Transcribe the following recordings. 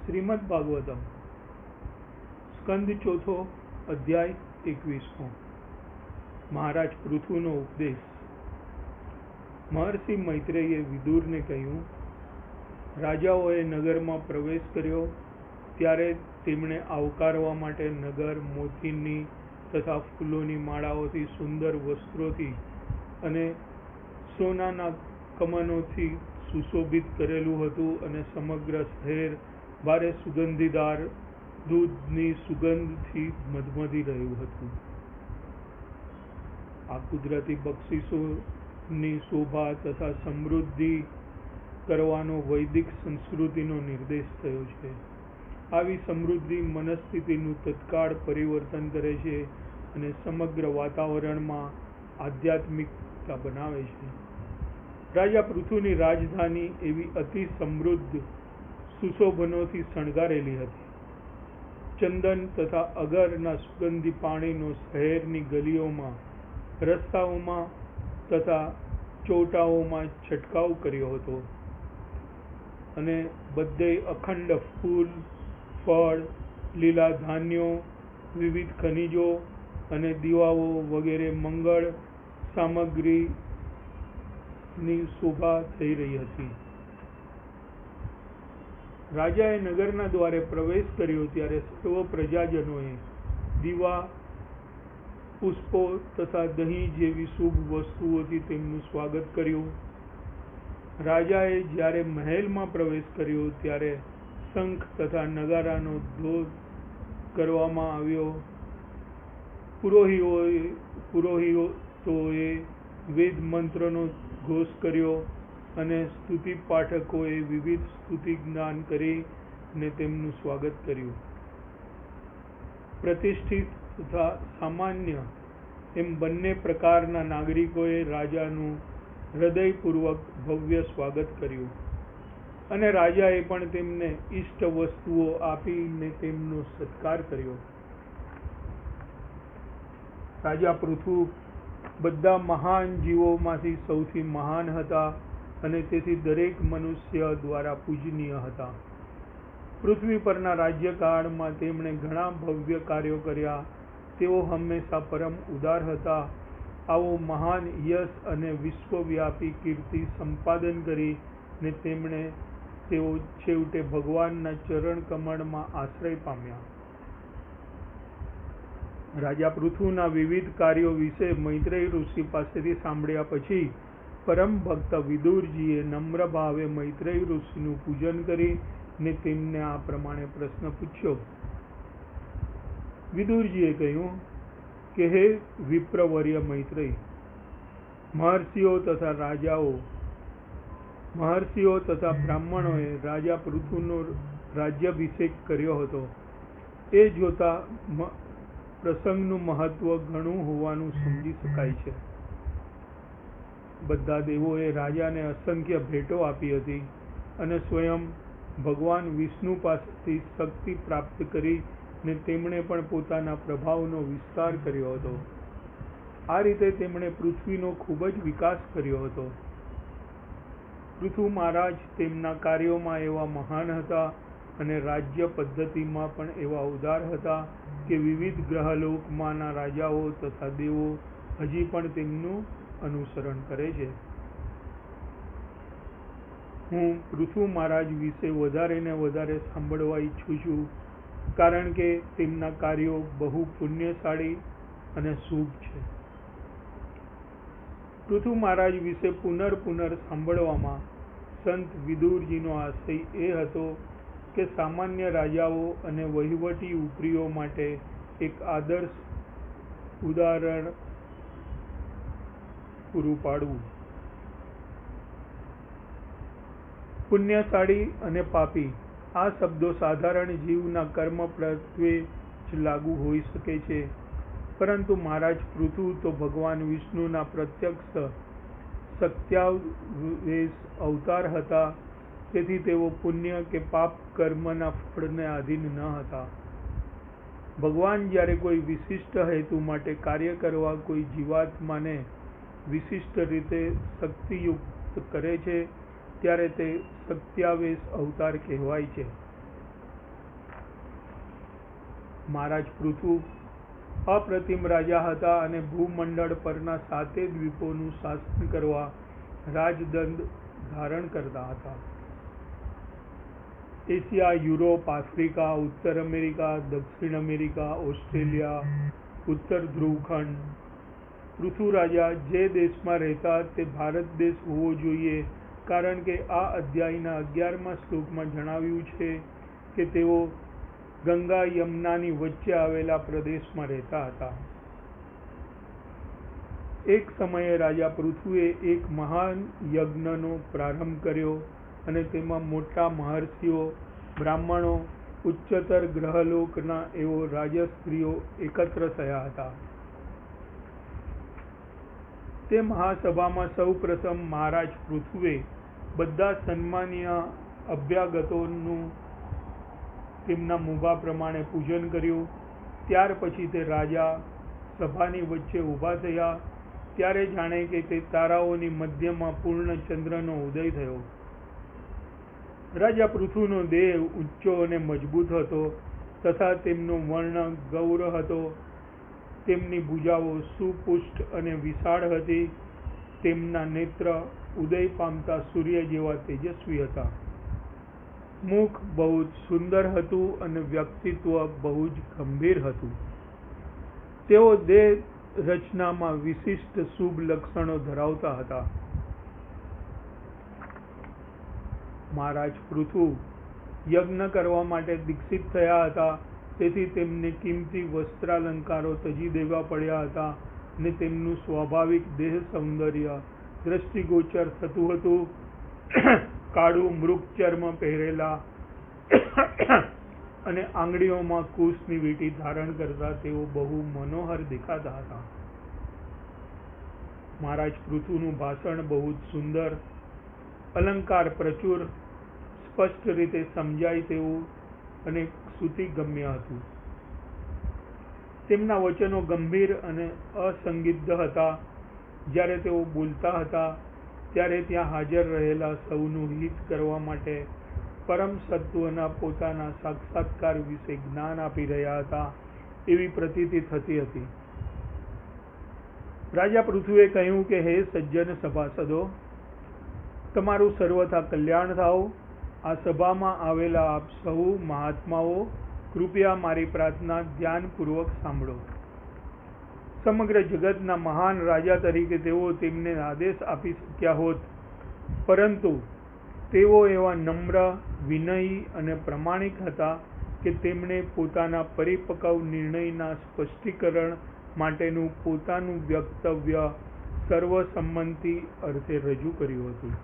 શ્રીમદ ભાગવતમ સ્કંદ ચોથો અધ્યાય 21મો મહારાજ પૃથુનો ઉપદેશ. મહર્ષિ મૈત્રેયે વિદુરને કહ્યું, રાજાઓએ નગરમાં પ્રવેશ કર્યો ત્યારે તેમણે આવકારવા માટે નગર મોતીની તથા ફૂલોની માળાઓથી, સુંદર વસ્ત્રોથી અને સોનાના કમનોથી સુશોભિત કરેલું હતું અને સમગ્ર શહેર ભારે સુગંધીદાર દૂધની સુગંધથી મધમધી રહ્યું હતું. આ કુદરતી બક્ષિસોની શોભા તથા સમૃદ્ધિ કરવાનો વૈદિક સંસ્કૃતિનો નિર્દેશ થયો છે. આવી સમૃદ્ધિ મનસ્થિતિનું તત્કાળ પરિવર્તન કરે છે અને સમગ્ર વાતાવરણમાં આધ્યાત્મિકતા બનાવે છે. રાજા પૃથુની રાજધાની એવી અતિ સમૃદ્ધ સુશોભનોથી શણગારેલી હતી. ચંદન તથા અગરના સુગંધી પાણીનો શહેરની ગલીઓમાં, રસ્તાઓમાં તથા ચોટાઓમાં છંટકાવ કર્યો હતો અને બધે અખંડ ફૂલ, ફળ, લીલા ધાન્યો, વિવિધ ખનિજો અને દીવાઓ વગેરે મંગળ સામગ્રીની શોભા થઈ રહી હતી. રાજાએ નગરના દ્વારે પ્રવેશ કર્યો ત્યારે સર્વ પ્રજાજનોએ દીવા, પુષ્પો તથા દહીં જેવી શુભ વસ્તુઓથી તેમનું સ્વાગત કર્યું. રાજાએ જ્યારે મહેલમાં પ્રવેશ કર્યો ત્યારે શંખ તથા નગારાનો ધોધ કરવામાં આવ્યો. પુરોહિતોએ વેદ મંત્રનો ઘોષ કર્યો અને સ્તુતિ પાઠકોએ વિવિધ સ્તુતિ જ્ઞાન કરીને તેમનું સ્વાગત કર્યું. પ્રતિષ્ઠિત તથા સામાન્ય એમ બંને પ્રકારના નાગરિકોએ રાજાનું હૃદયપૂર્વક ભવ્ય સ્વાગત કર્યું અને રાજાએ પણ તેમને ઇષ્ટ વસ્તુઓ આપીને તેમનો સત્કાર કર્યો. રાજા પૃથુ બધા મહાન જીવોમાંથી સૌથી મહાન હતા અને તેથી દરેક મનુષ્ય દ્વારા પૂજનીય હતા. પૃથ્વી પરના રાજ્યકાળમાં તેમણે ઘણા ભવ્ય કાર્યો કર્યા. તેઓ હંમેશા પરમ ઉદાર હતા. આવો મહાન યશ અને વિશ્વવ્યાપી કીર્તિ સંપાદન કરીને તેઓ છેવટે ભગવાનના ચરણ કમળમાં આશ્રય પામ્યા. રાજા પૃથુના વિવિધ કાર્યો વિશે મૈત્રેય ઋષિ પાસેથી સાંભળ્યા પછી પરમ ભક્ત વિદુરજીએ નમ્ર ભાવે મૈત્રેય ઋષિનું પૂજન કરીને તેમને આ પ્રમાણે પ્રશ્ન પૂછ્યો. વિદુરજીએ કહ્યું કે હે વિપ્રવર્ય મૈત્રેય, મહર્ષિઓ તથા બ્રાહ્મણોએ રાજા પૃથુનો રાજ્યાભિષેક કર્યો હતો. એ જોતા પ્રસંગનું મહત્વ ઘણું હોવાનું સમજી શકાય છે. બધા દેવોએ રાજાને અસંખ્ય ભેટો આપી હતી અને સ્વયં ભગવાન વિષ્ણુ પાસેથી શક્તિ પ્રાપ્ત કરીને તેમણે પણ પોતાના પ્રભાવનો વિસ્તાર કર્યો હતો. આ રીતે તેમણે પૃથ્વીનો ખૂબ જ વિકાસ કર્યો હતો. પૃથુ મહારાજ તેમના કાર્યોમાં એવા મહાન હતા અને રાજ્ય પદ્ધતિમાં પણ એવા ઉદાર હતા કે વિવિધ ગ્રહલોકમાંના રાજાઓ તથા દેવો હજી પણ તેમનું અનુસરણ કરે છે. હું પૃથુ મહારાજ વિશે વધારે ને વધારે સાંભળવા ઈચ્છું છું, કારણ કે તેમના કાર્યો બહુ પુણ્યશાળી અને શુભ છે. પૃથુ મહારાજ વિશે પુનર્ સાંભળવામાં સંત વિદુરજીનો આશય એ હતો કે સામાન્ય રાજાઓ અને વહીવટી ઉપરીઓ માટે એક આદર્શ ઉદાહરણ પૂરું પાડવું. પુણ્યશાળી અને પાપી આ શબ્દો સાધારણ જીવના કર્મ પ્રત્યે જ લાગુ હોઈ શકે છે, પરંતુ મહારાજ પૃથુ તો ભગવાન વિષ્ણુના પ્રત્યક્ષ સત્યાવેશ અવતાર હતા. તેથી તેઓ પુણ્ય કે પાપ કર્મના ફળને આધીન ન હતા. ભગવાન જ્યારે કોઈ વિશિષ્ટ હેતુ માટે કાર્ય કરવા કોઈ જીવાત્માને વિશિષ્ટ રીતે શક્તિયુક્ત કરે છે ત્યારે તે સત્યાવેશ અવતાર કહેવાય છે. મહારાજ પૃથુ અપ્રતિમ રાજા હતા અને ભૂમંડળ પરના 7 દ્વીપોનું શાસન કરવા રાજદંડ ધારણ કરતા હતા. એશિયા, યુરોપ, આફ્રિકા, ઉત્તર અમેરિકા, દક્ષિણ અમેરિકા, ઓસ્ટ્રેલિયા, ઉત્તર ધ્રુવખંડ. પૃથુ રાજા જે દેશમાં રહેતા તે ભારત દેશ હોવો જોઈએ, કારણ કે આ અધ્યાયના 11મા શ્લોકમાં જણાવ્યું છે કે તેઓ ગંગા યમુનાની વચ્ચે આવેલા પ્રદેશમાં રહેતા હતા. એક સમયે રાજા પૃથુએ એક મહાન યજ્ઞનો પ્રારંભ કર્યો અને તેમાં મોટા મહર્ષિઓ, બ્રાહ્મણો, ઉચ્ચતર ગ્રહલોકના એવો રાજસ્ત્રીઓ એકત્ર થયા હતા. તે મહાસભામાં સૌ પ્રથમ મહારાજ પૃથુએ બધા સન્માનીય અભ્યાગતોનું તેમના મુભા પ્રમાણે પૂજન કર્યું. ત્યાર પછી તે રાજા સભાની વચ્ચે ઊભા થયા ત્યારે જાણે કે તે તારાઓની મધ્યમાં પૂર્ણ ચંદ્રનો ઉદય થયો. રાજા પૃથુનો દેહ ઊંચો અને મજબૂત હતો તથા તેમનો વર્ણ ગૌર હતો. તેમની ભુજાઓ સુપુષ્ટ અને વિશાળ હતી. તેમના નેત્ર ઉદય પામતા સૂર્ય જેવા તેજસ્વી હતા. મુખ બહુ જ સુંદર હતું અને વ્યક્તિત્વ બહુ જ ગંભીર હતું. તેઓ દેહ રચનામાં વિશિષ્ટ શુભ લક્ષણો ધરાવતા હતા. મહારાજ પૃથુ યજ્ઞ કરવા માટે દીક્ષિત થયા હતા, તેથી તેમને કિંમતી વસ્ત્રાલંકારો તજી દેવા પડ્યા હતા અને તેમનું સ્વાભાવિક દેહ સૌંદર્ય દ્રષ્ટિગોચર થતું હતું. કાળું મૃગચર્મ પહેરેલા અને આંગળીઓમાં કુશની વીંટી ધારણ કરતા તેઓ બહુ મનોહર દેખાતા હતા. મહારાજ પૃથુનું ભાષણ બહુ જ સુંદર, અલંકાર પ્રચુર, સ્પષ્ટ રીતે સમજાય તેવું અને શ્રુતિગમ્ય હતું. તેમના વચનો ગંભીર અને અસંદિગ્ધ હતા. જ્યારે તેઓ બોલતા હતા ત્યારે ત્યાં હાજર રહેલા સૌનું હિત કરવા માટે પરમ સત્વના પોતાના સાક્ષાત્કાર વિશે જ્ઞાન આપી રહ્યા હતા એવી પ્રતીતિ થતી હતી. રાજા પૃથુએ કહ્યું કે હે સજ્જન સભાસદો, તમારું સર્વથા કલ્યાણ થાઓ. આ સભામાં આવેલા આપ સહુ મહાત્માઓ, કૃપયા મારી પ્રાર્થના ધ્યાનપૂર્વક સાંભળો. સમગ્ર જગતના મહાન રાજા તરીકે તેઓ તેમને આદેશ આપી શક્યા હોત, પરંતુ તેઓ એવા નમ્ર, વિનયી અને પ્રમાણિક હતા કે તેમણે પોતાના પરિપક્વ નિર્ણયના સ્પષ્ટીકરણ માટેનું પોતાનું વક્તવ્ય સર્વસંમતિ અર્થે રજૂ કર્યું હતું.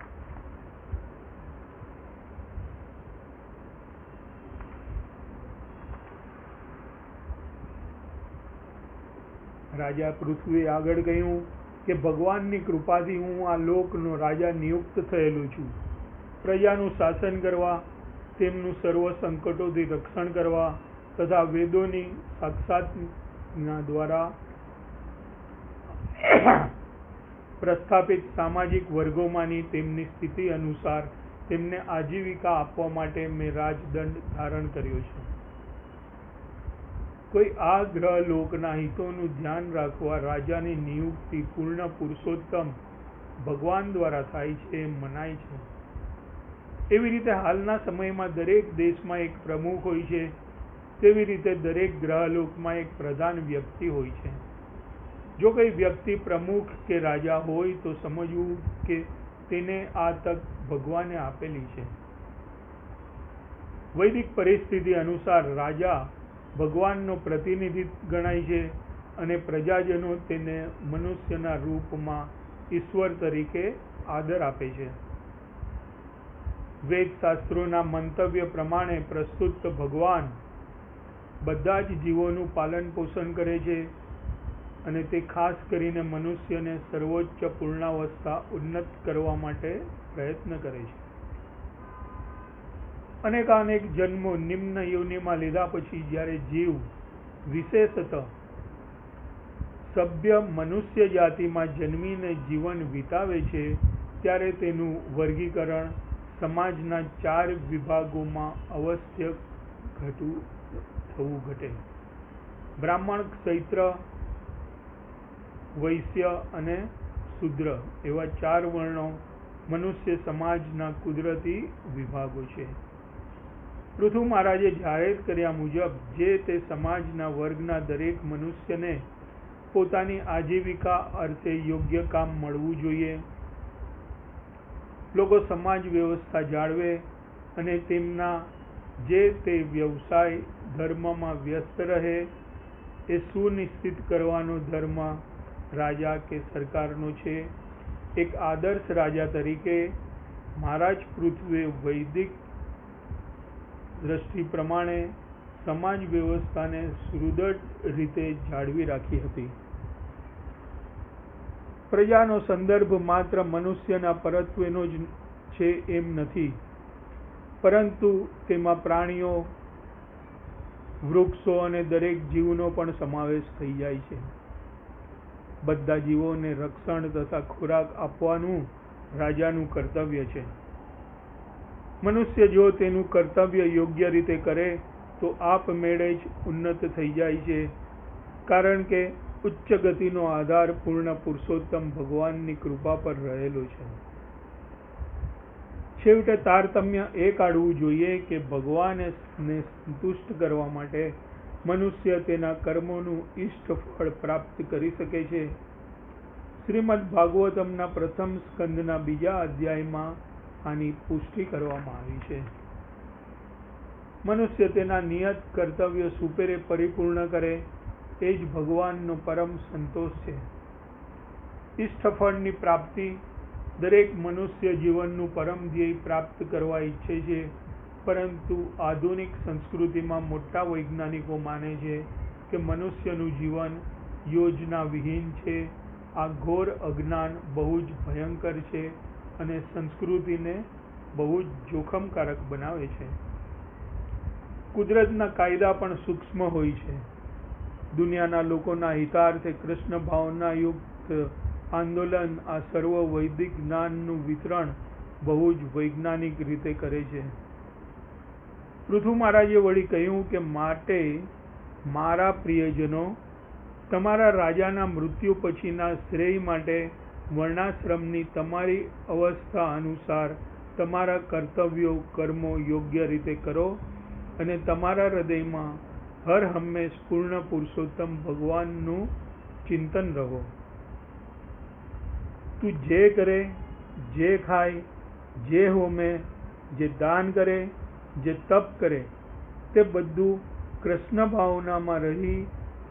રાજા પૃથુએ આગળ કહ્યું કે ભગવાનની કૃપાથી હું આ લોકનો રાજા નિયુક્ત થયેલો છું. પ્રજાનું શાસન કરવા, તેમનું સર્વ સંકટોથી રક્ષણ કરવા તથા વેદોની સાક્ષાતના દ્વારા પ્રસ્થાપિત સામાજિક વર્ગોમાંની તેમની સ્થિતિ અનુસાર તેમને આજીવિકા આપવા માટે મેં રાજદંડ ધારણ કર્યો છે. કોઈ આ ગ્રહલોકના હિતોનું ધ્યાન રાખવા રાજાની નિયુક્તિ પૂર્ણ પુરુષોત્તમ ભગવાન દ્વારા થાય છે એમ મનાય છે. એવી રીતે હાલના સમયમાં દરેક દેશમાં એક પ્રમુખ હોય છે, તેવી રીતે દરેક ગ્રહલોકમાં એક પ્રધાન વ્યક્તિ હોય છે. જો કોઈ વ્યક્તિ પ્રમુખ કે રાજા હોય તો સમજવું કે તેને આ તક ભગવાને આપેલી છે. વૈદિક પરિસ્થિતિ અનુસાર રાજા ભગવાનનો પ્રતિનિધિ ગણાય છે અને પ્રજાજનો તેને મનુષ્યના રૂપમાં ઈશ્વર તરીકે આદર આપે છે. વેદ શાસ્ત્રોના મંતવ્ય પ્રમાણે પ્રસ્તુત ભગવાન બધા જ જીવોનું પાલન પોષણ કરે છે અને તે ખાસ કરીને મનુષ્યને સર્વોચ્ચ પૂર્ણાવસ્થા ઉન્નત કરવા માટે પ્રયત્ન કરે છે. અનેકાનેક જન્મો નિમ્ન યોનિમાં લીધા પછી જ્યારે જીવ વિશેષતઃ સભ્ય મનુષ્ય જાતિમાં જન્મીને જીવન વિતાવે છે ત્યારે તેનું વર્ગીકરણ સમાજના 4 વિભાગોમાં અવશ્ય થવું ઘટે. બ્રાહ્મણ, ક્ષત્રિય, વૈશ્ય અને શૂદ્ર એવા 4 વર્ણો મનુષ્ય સમાજના કુદરતી વિભાગો છે. પૃથુ મહારાજે જાહેર કર્યા મુજબ જે તે સમાજના વર્ગના દરેક મનુષ્યને પોતાની આજીવિકા અર્થે યોગ્ય કામ મળવું જોઈએ. લોકો સમાજ વ્યવસ્થા જાળવે અને તેમના જે તે વ્યવસાય ધર્મમાં વ્યસ્ત રહે એ સુનિશ્ચિત કરવાનો ધર્મ રાજા કે સરકારનો છે. એક આદર્શ રાજા તરીકે મહારાજ પૃથુએ વૈદિક દ્રષ્ટિ પ્રમાણે સમાજ વ્યવસ્થાને સુદૃઢ રીતે જાળવી રાખી હતી. પ્રજાનો સંદર્ભ માત્ર મનુષ્યના પરત્વેનો જ છે એમ નથી, પરંતુ તેમાં પ્રાણીઓ, વૃક્ષો અને દરેક જીવનો પણ સમાવેશ થઈ જાય છે. બધા જીવોને રક્ષણ તથા ખોરાક આપવાનું રાજાનું કર્તવ્ય છે. મનુષ્ય જો તેનું કર્તવ્ય યોગ્ય રીતે કરે તો આપમેળે જ ઉન્નત થઈ જાય છે, કારણ કે ઉચ્ચ ગતિનો આધાર પૂર્ણ પુરુષોત્તમ ભગવાનની કૃપા પર રહેલો છે. છેવટે તારતમ્ય એ કાઢવું જોઈએ કે ભગવાનને સંતુષ્ટ કરવા માટે મનુષ્ય તેના કર્મોનું ઇષ્ટ ફળ પ્રાપ્ત કરી શકે છે. શ્રીમદ ભાગવતમના પ્રથમ સ્કંદના 2 અધ્યાયમાં આની પુષ્ટિ કરવામાં આવી છે. મનુષ્ય તેના નિયત કર્તવ્ય સુપેરે પરિપૂર્ણ કરે એ જ ભગવાનનો પરમ સંતોષ છે. ઇષ્ટફળની પ્રાપ્તિ દરેક મનુષ્ય જીવનનું પરમ ધ્યેય પ્રાપ્ત કરવા ઈચ્છે છે, પરંતુ આધુનિક સંસ્કૃતિમાં મોટા વૈજ્ઞાનિકો માને છે કે મનુષ્યનું જીવન યોજના વિહીન છે. આ ઘોર અજ્ઞાન બહુ જ ભયંકર છે અને સંસ્કૃતિને બહુ જ જોખમકારક બનાવે છે. કુદરતના કાયદા પણ સૂક્ષ્મ હોય છે. દુનિયાના લોકોના હિતાર્થે કૃષ્ણ ભાવનાયુક્ત આંદોલન આ સર્વ વૈદિક જ્ઞાનનું વિતરણ બહુ જ વૈજ્ઞાનિક રીતે કરે છે. પૃથુ મહારાજે વળી કહ્યું કે માટે મારા પ્રિયજનો, તમારા રાજાના મૃત્યુ પછીના શ્રેય માટે વર્ણાશ્રમની તમારી અવસ્થા અનુસાર તમારા કર્તવ્યો કર્મો યોગ્ય રીતે કરો અને તમારા હૃદયમાં હર હંમેશ પૂર્ણ પુરુષોત્તમ ભગવાનનું ચિંતન રહો. તું જે કરે, જે ખાય, જે હોમે, જે દાન કરે, જે તપ કરે તે બધું કૃષ્ણ ભાવનામાં રહી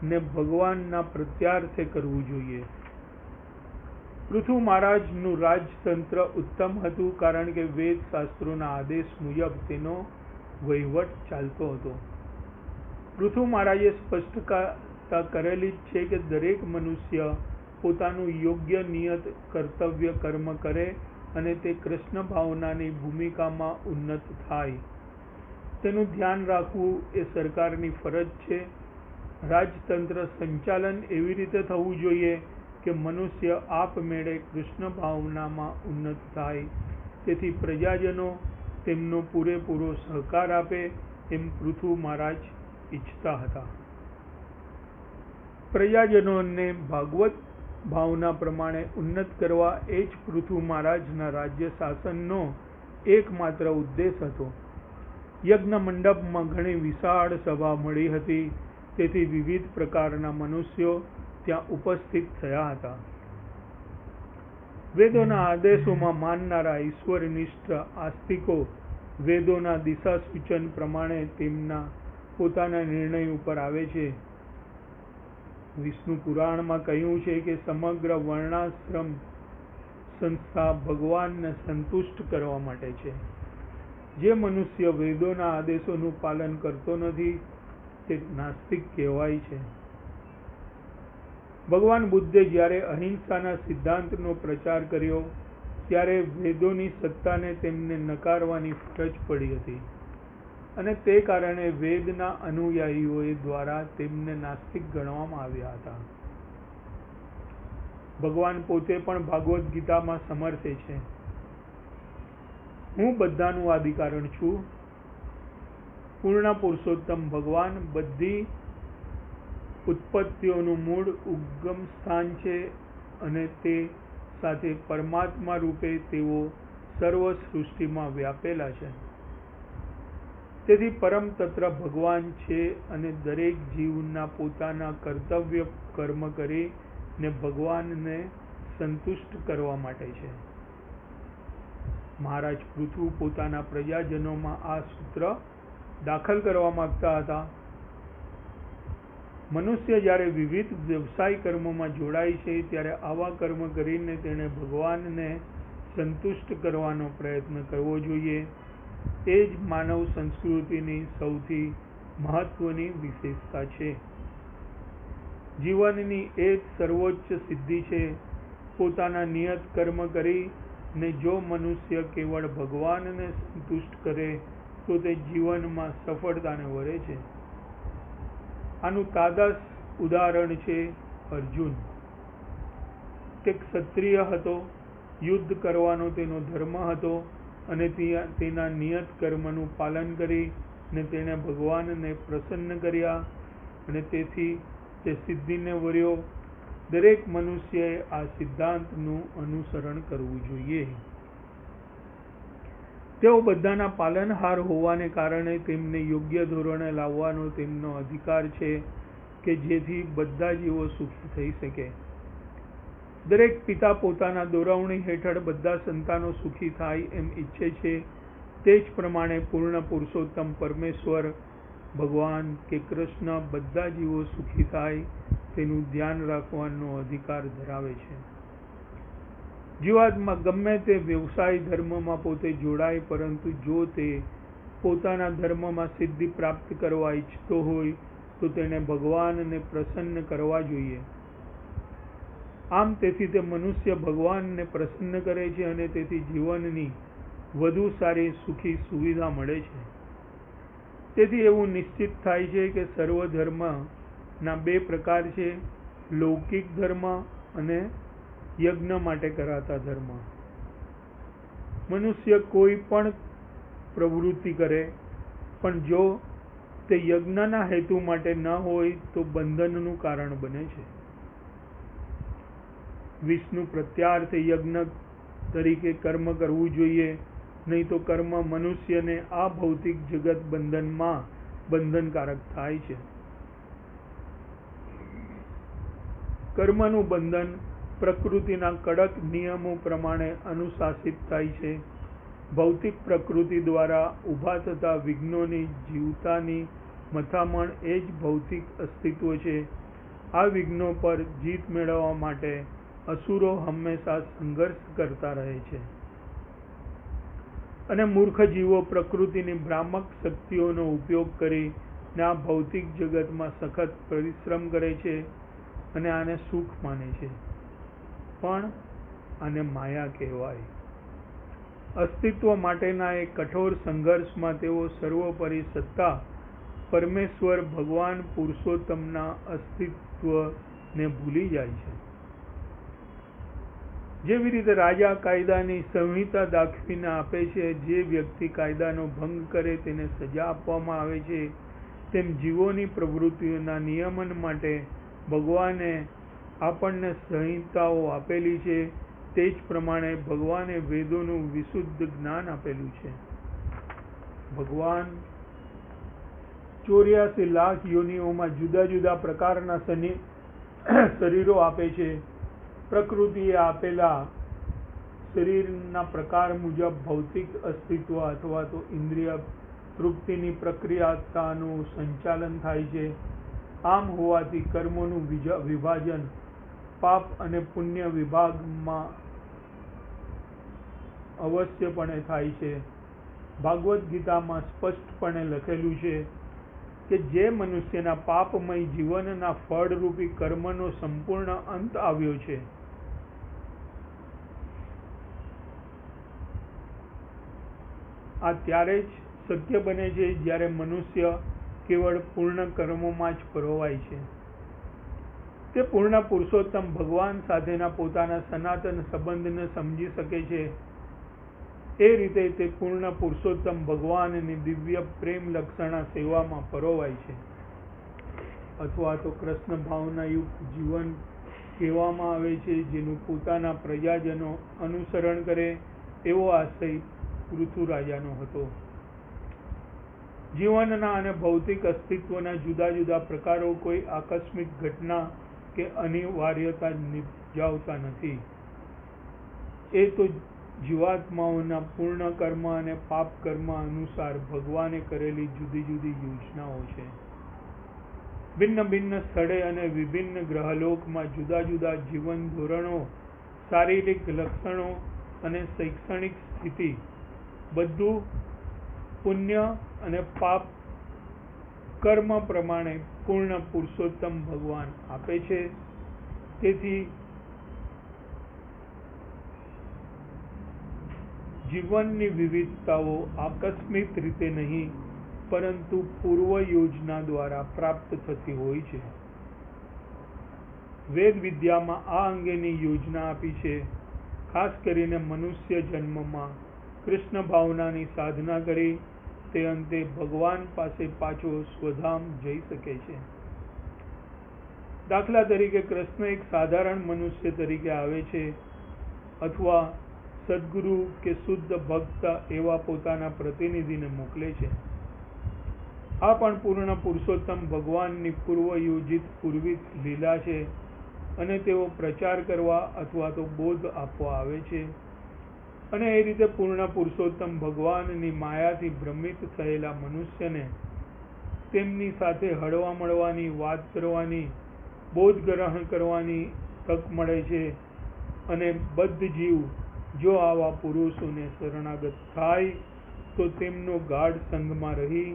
ને ભગવાનના પ્રત્યાર્થે કરવું જોઈએ. પૃથુ મહારાજનું રાજતંત્ર ઉત્તમ હતું, કારણ કે વેદ શાસ્ત્રોના આદેશ મુજબ તેનો વહીવટ ચાલતો હતો. પૃથુ મહારાજે સ્પષ્ટતા કરેલી જ છે કે દરેક મનુષ્ય પોતાનું યોગ્ય નિયત કર્તવ્ય કર્મ કરે અને તે કૃષ્ણ ભાવનાની ભૂમિકામાં ઉન્નત થાય, તેનું ધ્યાન રાખવું એ સરકારની ફરજ છે. રાજતંત્ર સંચાલન એવી રીતે થવું જોઈએ કે મનુષ્ય આપમેળે કૃષ્ણ ભાવનામાં ઉન્નત થાય. તેથી પ્રજાજનો તેમનો પૂરેપૂરો સહકાર આપે એમ પૃથુ મહારાજ ઈચ્છતા હતા. પ્રજાજનોને ભાગવત ભાવના પ્રમાણે ઉન્નત કરવા એ જ પૃથુ મહારાજના રાજ્ય શાસનનો એકમાત્ર ઉદ્દેશ હતો. યજ્ઞ મંડપમાં ઘણી વિશાળ સભા મળી હતી, તેથી વિવિધ પ્રકારના મનુષ્યો ત્યાં ઉપસ્થિત થયા હતા. વેદોના આદેશોમાં માનનારા ઈશ્વરનિષ્ઠ આસ્તિકો વેદોના દિશા સૂચન પ્રમાણે તેમના પોતાના નિર્ણય ઉપર આવે છે. વિષ્ણુ પુરાણમાં કહ્યું છે કે સમગ્ર વર્ણાશ્રમ સંસ્થા ભગવાનને સંતુષ્ટ કરવા માટે છે. જે મનુષ્ય વેદોના આદેશોનું પાલન કરતો નથી તે નાસ્તિક કહેવાય છે. ભગવાન બુદ્ધે જ્યારે અહિંસાના સિદ્ધાંતનો પ્રચાર કર્યો ત્યારે વેદોની સત્તાને તેમને નકારવાની ફરજ પડી હતી અને તે કારણે વેદના અનુયાયીઓ દ્વારા તેમને નાસ્તિક ગણવામાં આવ્યા હતા. ભગવાન પોતે પણ ભાગવદ ગીતામાં સમર્થે છે, હું બધાનું આદિકારણ છું. પૂર્ણ પુરુષોત્તમ ભગવાન બધી ઉત્પત્તિઓનું મૂળ ઉદ્ગમ સ્થાન છે અને તે સાથે પરમાત્મા રૂપે તેઓ સર્વ સૃષ્ટિમાં વ્યાપેલા છે. તેથી પરમ તત્વ ભગવાન છે અને દરેક જીવના પોતાના કર્તવ્ય કર્મ કરીને ભગવાનને સંતુષ્ટ કરવા માટે છે. મહારાજ પૃથુ પોતાના પ્રજાજનોમાં આ સૂત્ર દાખલ કરવા માંગતા હતા. મનુષ્ય જ્યારે વિવિધ વ્યવસાય કર્મોમાં જોડાય છે ત્યારે આવા કર્મ કરીને તેણે ભગવાનને સંતુષ્ટ કરવાનો પ્રયત્ન કરવો જોઈએ. એ જ માનવ સંસ્કૃતિની સૌથી મહત્વની વિશેષતા છે. જીવનની એ જ સર્વોચ્ચ સિદ્ધિ છે. પોતાના નિયત કર્મ કરીને જો મનુષ્ય કેવળ ભગવાનને સંતુષ્ટ કરે તો તે જીવનમાં સફળતાને વરે છે. આનું તાજા ઉદાહરણ છે અર્જુન. તે ક્ષત્રિય હતો, યુદ્ધ કરવાનો તેનો ધર્મ હતો અને તેના નિયત કર્મનું પાલન કરીને તેણે ભગવાનને પ્રસન્ન કર્યા અને તેથી તે સિદ્ધિને વર્યો. દરેક મનુષ્યએ આ સિદ્ધાંતનું અનુસરણ કરવું જોઈએ. તેઓ બધાના પાલનહાર હોવાને કારણે તેમને યોગ્ય ધોરણે લાવવાનો તેમનો અધિકાર છે કે જેથી બધા જીવો સુખી થઈ શકે. દરેક પિતા પોતાના દોરવણી હેઠળ બધા સંતાનો સુખી થાય એમ ઈચ્છે છે. તે જ પ્રમાણે પૂર્ણ પુરુષોત્તમ પરમેશ્વર ભગવાન કે કૃષ્ણ બધા જીવો સુખી થાય તેનું ધ્યાન રાખવાનો અધિકાર ધરાવે છે. જીવાત્મા ગમે તે વ્યવસાય ધર્મમાં પોતે જોડાય, પરંતુ જો તે પોતાના ધર્મમાં સિદ્ધિ પ્રાપ્ત કરવા ઈચ્છતો હોય તો તેણે ભગવાનને પ્રસન્ન કરવા જોઈએ. આમ તેથી તે મનુષ્ય ભગવાનને પ્રસન્ન કરે છે અને તેથી જીવનની વધુ સારી સુખી સુવિધા મળે છે. તેથી એવું નિશ્ચિત થાય છે કે સર્વ ધર્મના બે પ્રકાર છે, લૌકિક ધર્મ અને યજ્ઞ માટે કરાતા ધર્મ. મનુષ્ય કોઈ પણ પ્રવૃત્તિ કરે પણ જો તે યજ્ઞના હેતુ માટે ન હોય તો બંધનનું કારણ બને છે. વિષ્ણુ પ્રત્યાર્થે યજ્ઞ તરીકે કર્મ કરવું જોઈએ, નહીં તો કર્મ મનુષ્યને આ ભૌતિક જગત બંધનમાં બંધનકારક થાય છે. કર્મનું બંધન પ્રકૃતિના કડક નિયમો પ્રમાણે અનુશાસિત થાય છે. ભૌતિક પ્રકૃતિ દ્વારા ઊભા થતા વિઘ્નોની જીવતાની મથામણ એ જ ભૌતિક અસ્તિત્વ છે. આ વિઘ્નો પર જીત મેળવવા માટે અસુરો હંમેશા સંઘર્ષ કરતા રહે છે અને મૂર્ખ જીવો પ્રકૃતિની ભ્રામક શક્તિઓનો ઉપયોગ કરીને આ ભૌતિક જગતમાં સખત પરિશ્રમ કરે છે અને આને સુખ માને છે, પણ આને માયા કહેવાય. અસ્તિત્વ માટેના એક કઠોર સંઘર્ષમાં તેઓ સર્વોપરી સત્તા પરમેશ્વર ભગવાન પુરુષોત્તમના અસ્તિત્વને ભૂલી જાય છે. જેવી રીતે રાજા કાયદાની સંહિતા દાખવીને આપે છે, જે વ્યક્તિ કાયદાનો ભંગ કરે તેને સજા આપવામાં આવે છે, તેમ જીવોની પ્રવૃત્તિઓના નિયમન માટે ભગવાને આપણને સંહિતાઓ આપેલી છે. તે જ પ્રમાણે ભગવાને વેદોનું વિશુદ્ધ જ્ઞાન આપેલું છે. ભગવાન 84 લાખ યોનિઓમાં જુદા જુદા પ્રકારના શરીરો આપે છે. પ્રકૃતિએ આપેલા શરીરના પ્રકાર મુજબ ભૌતિક અસ્તિત્વ અથવા તો ઇન્દ્રિય તૃપ્તિની પ્રક્રિયાનું સંચાલન થાય છે. આમ હોવાથી કર્મોનું વિભાજન પાપ અને પુણ્ય વિભાગમાં અવશ્યપણે થાય છે. ભાગવદ ગીતામાં સ્પષ્ટપણે લખેલું છે કે જે મનુષ્યના પાપમય જીવનના ફળરૂપી કર્મનો સંપૂર્ણ અંત આવ્યો છે, આ ત્યારે જ શક્ય બને છે જ્યારે મનુષ્ય કેવળ પૂર્ણ કર્મોમાં જ પરોવાય છે. તે પૂર્ણ પુરુષોત્તમ ભગવાન સાથેના પોતાના સનાતન સંબંધને સમજી શકે છે. એ રીતે તે પૂર્ણ પુરુષોત્તમ ભગવાનની દિવ્ય પ્રેમ લક્ષણા સેવામાં પરોવાય છે. અથવા તો કૃષ્ણ ભાવનાયુક્ત જીવન કહેવામાં આવે છે, જેનું પોતાના પ્રજાજનો અનુસરણ કરે એવો આશય પૃથુરાજાનો હતો. જીવનના અને ભૌતિક અસ્તિત્વના જુદા જુદા પ્રકારો કોઈ આકસ્મિક ઘટના કે અનિવાર્યતા નિપજાવતા નથી. એ તો જીવાત્માઓના પૂર્ણ કર્મ અને પાપ કર્મ અનુસાર ભગવાને કરેલી જુદી જુદી યોજનાઓ છે. ભિન્ન ભિન્ન સ્થળે અને વિભિન્ન ગ્રહલોકમાં જુદા જુદા જીવન ધોરણો, શારીરિક લક્ષણો અને શૈક્ષણિક સ્થિતિ બધું પુણ્ય અને પાપ કર્મ પ્રમાણે પૂર્ણ પુરુષોત્તમ ભગવાન આપે છે. તેથી જીવનની વિવિધતાઓ આકસ્મિક રીતે નહીં, પરંતુ પૂર્વ યોજના દ્વારા પ્રાપ્ત થતી હોય છે. વેદ વિદ્યામાં આ અંગેની યોજના આપી છે. ખાસ કરીને મનુષ્ય જન્મમાં કૃષ્ણ ભાવનાની સાધના કરી તે અંતે ભગવાન પાસે પાછો સ્વધામ જઈ શકે છે. દાખલા તરીકે કૃષ્ણ એક સાધારણ મનુષ્ય તરીકે આવે છે અથવા સદગુરુ કે શુદ્ધ ભક્ત એવા પોતાના પ્રતિનિધિને મોકલે છે. આ પણ પૂર્ણ પુરુષોત્તમ ભગવાનની પૂર્વ યોજિત પૂર્વિક લીલા છે અને તેઓ પ્રચાર કરવા અથવા તો બોધ આપવા આવે છે. અને એ રીતે પૂર્ણ પુરુષોત્તમ ભગવાનની માયાથી ભ્રમિત થયેલા મનુષ્યને તેમની સાથે હળવા મળવાની, વાત કરવાની, બોધ ગ્રહણ કરવાની તક મળે છે. અને બદ્ધ જીવ જો આવા પુરુષોને શરણાગત થાય તો તેમનો ગાઢ સંઘમાં રહી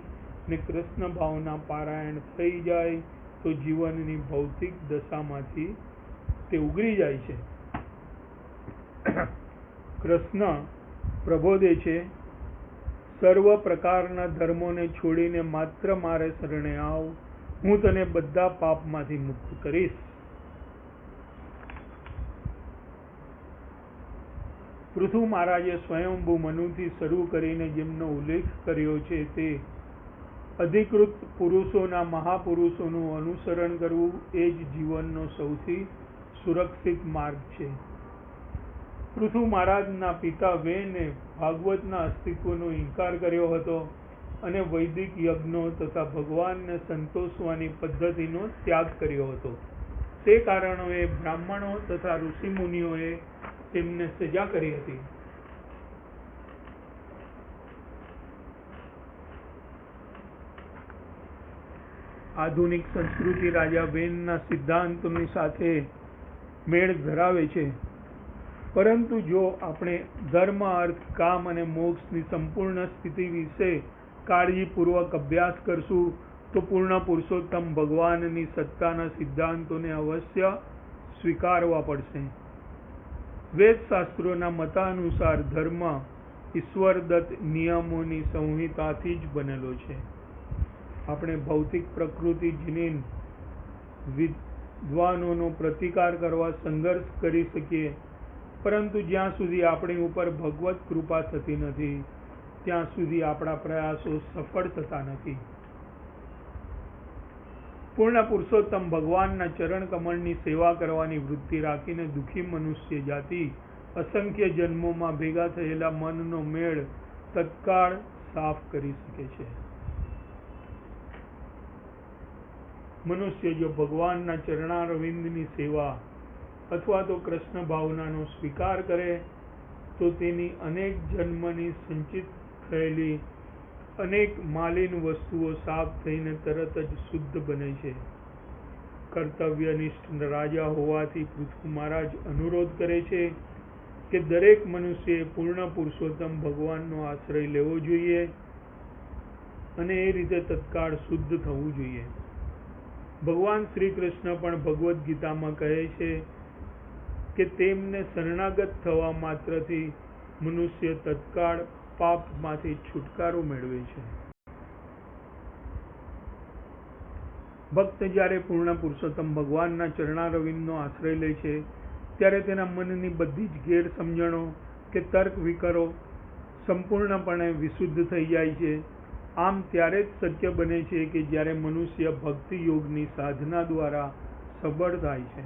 ને કૃષ્ણ ભાવના પારાયણ થઈ જાય તો જીવનની ભૌતિક દશામાંથી તે ઉગરી જાય છે. કૃષ્ણ પ્રબોધે છે, સર્વ પ્રકારના ધર્મોને છોડીને માત્ર મારે શરણે આવ, હું તને બધા પાપમાંથી મુક્ત કરીશ. પૃથુ મહારાજે સ્વયંભૂ મનુથી શરૂ કરીને જેમનો ઉલ્લેખ કર્યો છે તે અધિકૃત પુરુષોના મહાપુરુષોનું અનુસરણ કરવું એ જ જીવનનો સૌથી સુરક્ષિત માર્ગ છે. પૃથુ મહારાજના પિતા વેને ભાગવતના અસ્તિત્વનો ઇનકાર કર્યો હતો અને વૈદિક યજ્ઞો તથા ભગવાનને સંતોષવાની પદ્ધતિનો ત્યાગ કર્યો હતો. તે કારણોએ બ્રાહ્મણો તથા ઋષિમુનિઓએ તેમને સજા કરી હતી. આધુનિક સંસ્કૃતિ રાજા વેનના સિદ્ધાંતોની સાથે મેળ ધરાવે છે, પરંતુ જો આપણે ધર્મ, અર્થ, કામ અને મોક્ષની સંપૂર્ણ સ્થિતિ વિશે કાળજીપૂર્વક અભ્યાસ કરશું તો પૂર્ણ પુરુષોત્તમ ભગવાનની સત્તાના સિદ્ધાંતોને અવશ્ય સ્વીકારવા પડશે. વેદશાસ્ત્રોના મતાનુસાર ધર્મ ઈશ્વરદત્ત નિયમોની સંહિતાથી જ બનેલો છે. આપણે ભૌતિક પ્રકૃતિ જનીન વિદ્વાનોનો પ્રતિકાર કરવા સંઘર્ષ કરી શકીએ, પરંતુ જ્યાં સુધી આપણી ઉપર ભગવત કૃપા થતી નથી ત્યાં સુધી આપણા પ્રયાસો સફળ થતા નથી. પૂર્ણ પુરુષોત્તમ ભગવાનના ચરણ કમળની સેવા કરવાની વૃત્તિ રાખીને દુઃખી મનુષ્ય જાતિ અસંખ્ય જન્મોમાં ભેગા થયેલા મનનો મેળ તત્કાળ સાફ કરી શકે છે. મનુષ્ય જો ભગવાનના ચરણારવિંદની સેવા અથવા તો કૃષ્ણ ભાવનાનો સ્વીકાર કરે તો તેની અનેક જન્મની સંચિત થયેલી અનેક માલિન વસ્તુઓ સાફ થઈને તરત જ શુદ્ધ બને છે. કર્તવ્યનિષ્ઠ રાજા હોવાથી પૃથુ મહારાજ અનુરોધ કરે છે કે દરેક મનુષ્યએ પૂર્ણ પુરુષોત્તમ ભગવાનનો આશ્રય લેવો જોઈએ અને એ રીતે તત્કાળ શુદ્ધ થવું જોઈએ. ભગવાન શ્રી કૃષ્ણ પણ ભગવદ્ ગીતામાં કહે છે કે તેમને શરણાગત થવા માત્રથી મનુષ્ય તત્કાળ પાપમાંથી છુટકારો મેળવે છે. ભક્ત જ્યારે પૂર્ણ પુરુષોત્તમ ભગવાનના ચરણારવિંદનો આશ્રય લે છે ત્યારે તેના મનની બધી જ ગેરસમજણો કે તર્ક વિકરો સંપૂર્ણપણે વિશુદ્ધ થઈ જાય છે આમ ત્યારે જ શક્ય બને છે કે જ્યારે મનુષ્ય ભક્તિ યોગની સાધના દ્વારા સબળ થાય છે.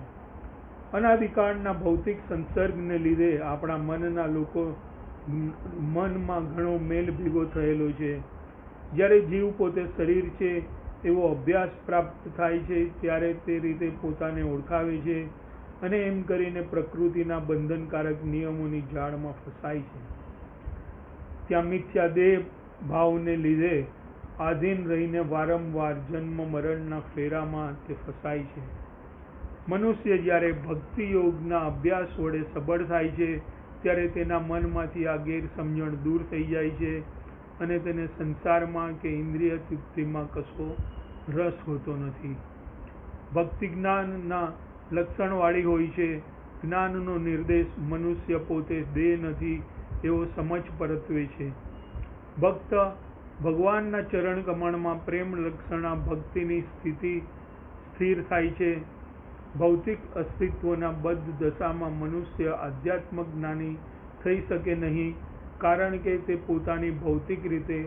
અનાદિકાળના ભૌતિક સંસર્ગને લીધે આપણા મનમાં ઘણો મેલ ભેગો થયેલો છે. જ્યારે જીવ પોતે શરીર છે એવો અભ્યાસ પ્રાપ્ત થાય છે ત્યારે તે રીતે પોતાને ઓળખાવે છે અને એમ કરીને પ્રકૃતિના બંધનકારક નિયમોની જાળમાં ફસાય છે. ત્યાં મિથ્યા દેહ ભાવને લીધે આધીન રહીને વારંવાર જન્મ મરણના ફેરામાં તે ફસાય છે. મનુષ્ય જ્યારે ભક્તિ યોગના અભ્યાસ વડે સબળ થાય છે ત્યારે તેના મનમાંથી આ ગેરસમજણ દૂર થઈ જાય છે અને તેને સંસારમાં કે ઇન્દ્રિય તૃપ્તિમાં કશો રસ હોતો નથી. ભક્તિ જ્ઞાનના લક્ષણવાળી હોય છે. જ્ઞાનનો નિર્દેશ મનુષ્ય પોતે દેહ નથી એવો સમજ પરત્વે છે. ભક્ત ભગવાનના ચરણ કમળમાં પ્રેમ લક્ષણા ભક્તિની સ્થિતિ સ્થિર થાય છે. ભૌતિક અસ્તિત્વના બદ્ધ દશામાં મનુષ્ય આધ્યાત્મક જ્ઞાની થઈ શકે નહીં, કારણ કે તે પોતાની ભૌતિક રીતે